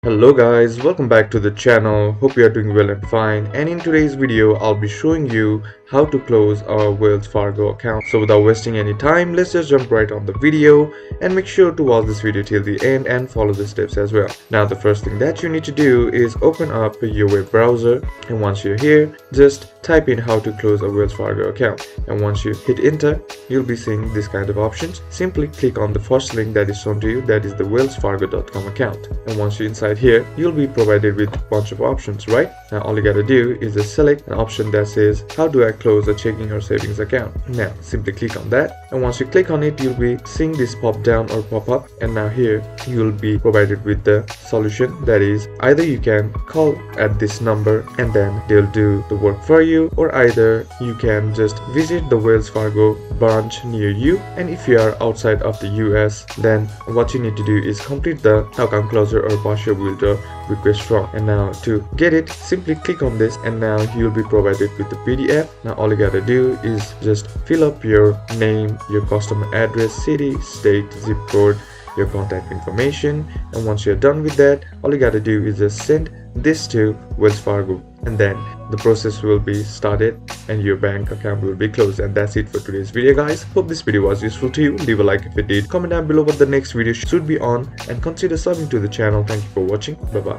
Hello guys, welcome back to the channel. Hope you are doing well and fine. And in today's video, I'll be showing you how to close our Wells Fargo account. So without wasting any time, let's just jump right on the video and make sure to watch this video till the end and follow the steps as well. Now the first thing that you need to do is open up your web browser, and once you're here, just type in how to close a Wells Fargo account. And once you hit enter, you'll be seeing this kind of options. Simply click on the first link that is shown to you, that is the wellsfargo.com account. And once you're inside here, you'll be provided with a bunch of options, right? Now all you gotta do is just select an option that says how do I close a checking or savings account. Now simply click on that, and once you click on it, you'll be seeing this pop down or pop up. And now here you'll be provided with the solution, that is either you can call at this number and then they'll do the work for you, or either you can just visit the Wells Fargo branch near you. And if you are outside of the US, then what you need to do is complete the account closure or partial withdrawal request form. And now to get it, simply click on this, and now you'll be provided with the PDF. Now all you gotta do is just fill up your name, your customer address, city, state, zip code, your contact information. And once you're done with that, all you gotta do is just send this to Wells Fargo, and then the process will be started and your bank account will be closed. And that's it for today's video, guys. Hope this video was useful to you. Leave a like if it did, comment down below what the next video should be on, and consider subbing to the channel. Thank you for watching. Bye bye.